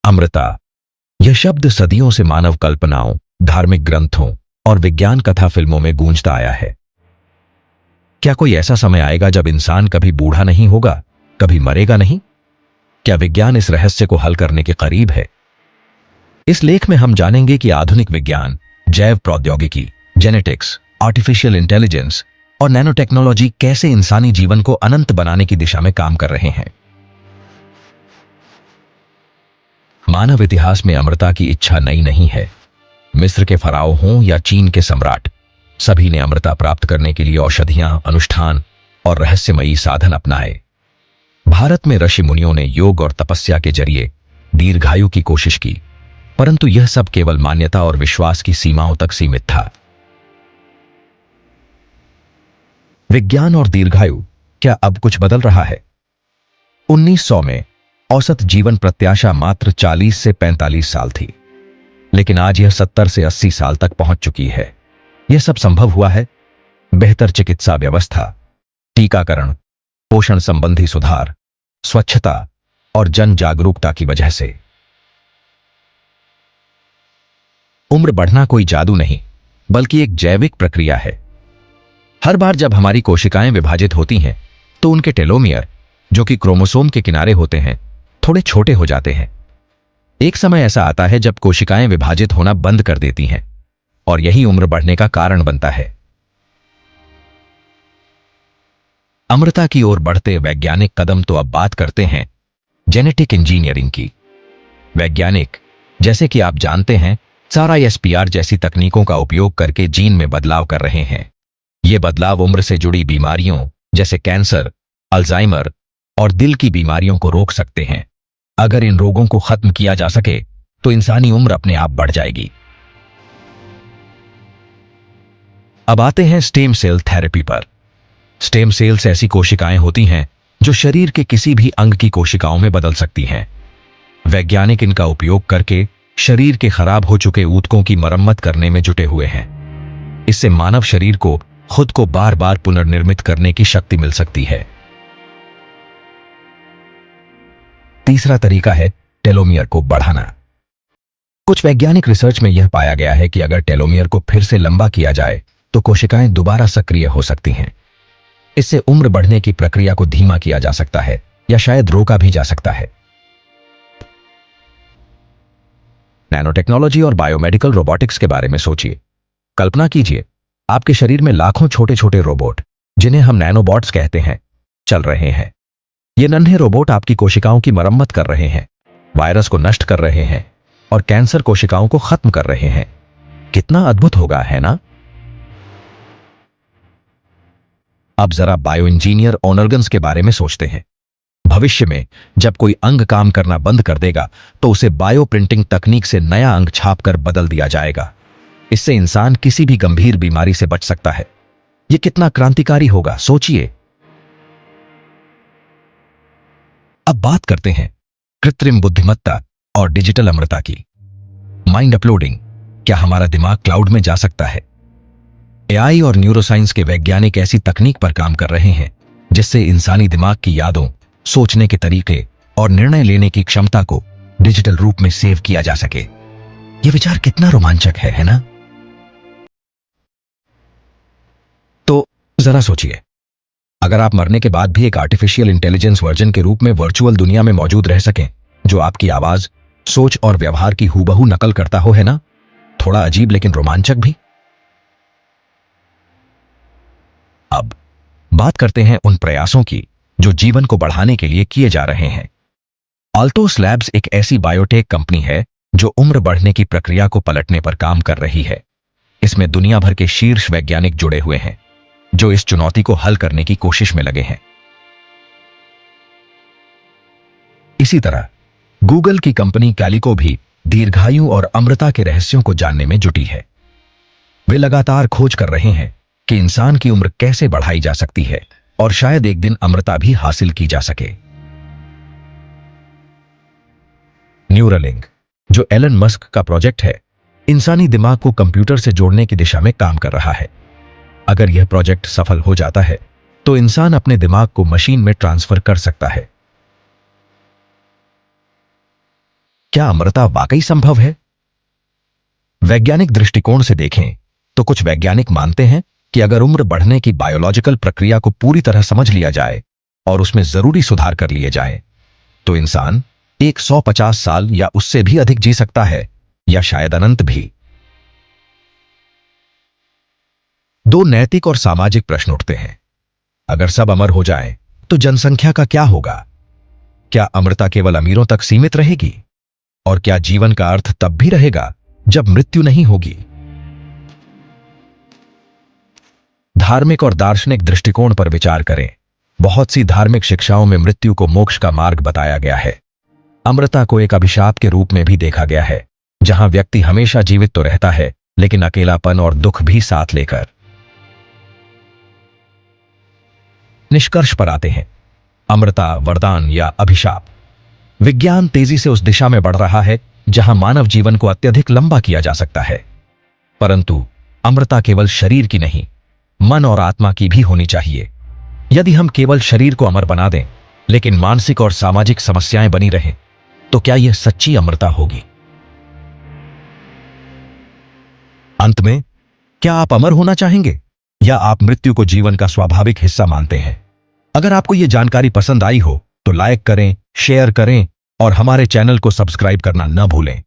अमृता। यह शब्द सदियों से मानव कल्पनाओं, धार्मिक ग्रंथों और विज्ञान कथा फिल्मों में गूंजता आया है। क्या कोई ऐसा समय आएगा जब इंसान कभी बूढ़ा नहीं होगा, कभी मरेगा नहीं? क्या विज्ञान इस रहस्य को हल करने के करीब है? इस लेख में हम जानेंगे कि आधुनिक विज्ञान, जैव प्रौद्योगिकी, जेनेटिक्स, आर्टिफिशियल इंटेलिजेंस और नैनो टेक्नोलॉजी कैसे इंसानी जीवन को अनंत बनाने की दिशा में काम कर रहे हैं। मानव इतिहास में अमरता की इच्छा नई नहीं है। मिस्र के फराओ हों या चीन के सम्राट, सभी ने अमरता प्राप्त करने के लिए औषधियां, अनुष्ठान और रहस्यमयी साधन अपनाए। भारत में ऋषि मुनियों ने योग और तपस्या के जरिए दीर्घायु की कोशिश की, परंतु यह सब केवल मान्यता और विश्वास की सीमाओं तक सीमित था। विज्ञान और दीर्घायु, क्या अब कुछ बदल रहा है? 1900 में औसत जीवन प्रत्याशा मात्र 40 से 45 साल थी, लेकिन आज यह 70 से 80 साल तक पहुंच चुकी है। यह सब संभव हुआ है बेहतर चिकित्सा व्यवस्था, टीकाकरण, पोषण संबंधी सुधार, स्वच्छता और जन जागरूकता की वजह से। उम्र बढ़ना कोई जादू नहीं, बल्कि एक जैविक प्रक्रिया है। हर बार जब हमारी कोशिकाएं विभाजित होती हैं, तो उनके टेलोमियर, जो कि क्रोमोसोम के किनारे होते हैं, थोड़े छोटे हो जाते हैं। एक समय ऐसा आता है जब कोशिकाएं विभाजित होना बंद कर देती हैं, और यही उम्र बढ़ने का कारण बनता है। अमरता की ओर बढ़ते वैज्ञानिक कदम। तो अब बात करते हैं जेनेटिक इंजीनियरिंग की। वैज्ञानिक, जैसे कि आप जानते हैं, SARA-SPR जैसी तकनीकों का उपयोग करके जीन में बदलाव कर रहे हैं। ये बदलाव उम्र से जुड़ी बीमारियों जैसे कैंसर, अल्जाइमर और दिल की बीमारियों को रोक सकते हैं। अगर इन रोगों को खत्म किया जा सके तो इंसानी उम्र अपने आप बढ़ जाएगी। अब आते हैं स्टेम सेल थेरेपी पर। स्टेम सेल्स ऐसी कोशिकाएं होती हैं जो शरीर के किसी भी अंग की कोशिकाओं में बदल सकती हैं। वैज्ञानिक इनका उपयोग करके शरीर के खराब हो चुके ऊतकों की मरम्मत करने में जुटे हुए हैं। इससे मानव शरीर को खुद को बार बार पुनर्निर्मित करने की शक्ति मिल सकती है। तीसरा तरीका है टेलोमियर को बढ़ाना। कुछ वैज्ञानिक रिसर्च में यह पाया गया है कि अगर टेलोमियर को फिर से लंबा किया जाए तो कोशिकाएं दोबारा सक्रिय हो सकती हैं। इससे उम्र बढ़ने की प्रक्रिया को धीमा किया जा सकता है या शायद रोका भी जा सकता है। नैनो टेक्नोलॉजी और बायोमेडिकल रोबोटिक्स के बारे में सोचिए। कल्पना कीजिए, आपके शरीर में लाखों छोटे छोटे रोबोट, जिन्हें हम नैनोबॉट्स कहते हैं, चल रहे हैं। ये नन्हे रोबोट आपकी कोशिकाओं की मरम्मत कर रहे हैं, वायरस को नष्ट कर रहे हैं और कैंसर कोशिकाओं को खत्म कर रहे हैं। कितना अद्भुत होगा, है ना? अब जरा बायो इंजीनियर ऑर्गन्स के बारे में सोचते हैं। भविष्य में जब कोई अंग काम करना बंद कर देगा तो उसे बायो प्रिंटिंग तकनीक से नया अंग छापकर बदल दिया जाएगा। इससे इंसान किसी भी गंभीर बीमारी से बच सकता है। यह कितना क्रांतिकारी होगा, सोचिए। अब बात करते हैं कृत्रिम बुद्धिमत्ता और डिजिटल अमरता की। Mind uploading. क्या हमारा दिमाग क्लाउड में जा सकता है? एआई और न्यूरोसाइंस के वैज्ञानिक ऐसी तकनीक पर काम कर रहे हैं जिससे इंसानी दिमाग की यादों, सोचने के तरीके और निर्णय लेने की क्षमता को डिजिटल रूप में सेव किया जा सके। यह विचार कितना रोमांचक है ना? तो जरा सोचिए, अगर आप मरने के बाद भी एक आर्टिफिशियल इंटेलिजेंस वर्जन के रूप में वर्चुअल दुनिया में मौजूद रह सकें, जो आपकी आवाज, सोच और व्यवहार की हूबहू नकल करता हो, है ना? थोड़ा अजीब लेकिन रोमांचक भी। अब बात करते हैं उन प्रयासों की जो जीवन को बढ़ाने के लिए किए जा रहे हैं। अल्टोस लैब्स एक ऐसी बायोटेक कंपनी है जो उम्र बढ़ने की प्रक्रिया को पलटने पर काम कर रही है। इसमें दुनिया भर के शीर्ष वैज्ञानिक जुड़े हुए हैं जो इस चुनौती को हल करने की कोशिश में लगे हैं। इसी तरह गूगल की कंपनी कैलिको भी दीर्घायु और अमरता के रहस्यों को जानने में जुटी है। वे लगातार खोज कर रहे हैं कि इंसान की उम्र कैसे बढ़ाई जा सकती है और शायद एक दिन अमरता भी हासिल की जा सके। न्यूरालिंक, जो एलन मस्क का प्रोजेक्ट है, इंसानी दिमाग को कंप्यूटर से जोड़ने की दिशा में काम कर रहा है। अगर यह प्रोजेक्ट सफल हो जाता है तो इंसान अपने दिमाग को मशीन में ट्रांसफर कर सकता है। क्या अमरता वाकई संभव है? वैज्ञानिक दृष्टिकोण से देखें तो कुछ वैज्ञानिक मानते हैं कि अगर उम्र बढ़ने की बायोलॉजिकल प्रक्रिया को पूरी तरह समझ लिया जाए और उसमें जरूरी सुधार कर लिए जाए तो इंसान 150 साल या उससे भी अधिक जी सकता है, या शायद अनंत भी। दो नैतिक और सामाजिक प्रश्न उठते हैं। अगर सब अमर हो जाएं, तो जनसंख्या का क्या होगा? क्या अमरता केवल अमीरों तक सीमित रहेगी? और क्या जीवन का अर्थ तब भी रहेगा जब मृत्यु नहीं होगी? धार्मिक और दार्शनिक दृष्टिकोण पर विचार करें। बहुत सी धार्मिक शिक्षाओं में मृत्यु को मोक्ष का मार्ग बताया गया है। अमरता को एक अभिशाप के रूप में भी देखा गया है, जहां व्यक्ति हमेशा जीवित तो रहता है लेकिन अकेलापन और दुख भी साथ लेकर। निष्कर्ष पर आते हैं। अमरता वरदान या अभिशाप? विज्ञान तेजी से उस दिशा में बढ़ रहा है जहां मानव जीवन को अत्यधिक लंबा किया जा सकता है, परंतु अमरता केवल शरीर की नहीं, मन और आत्मा की भी होनी चाहिए। यदि हम केवल शरीर को अमर बना दें लेकिन मानसिक और सामाजिक समस्याएं बनी रहें, तो क्या यह सच्ची अमरता होगी? अंत में, क्या आप अमर होना चाहेंगे या आप मृत्यु को जीवन का स्वाभाविक हिस्सा मानते हैं? अगर आपको यह जानकारी पसंद आई हो तो लाइक करें, शेयर करें और हमारे चैनल को सब्सक्राइब करना न भूलें।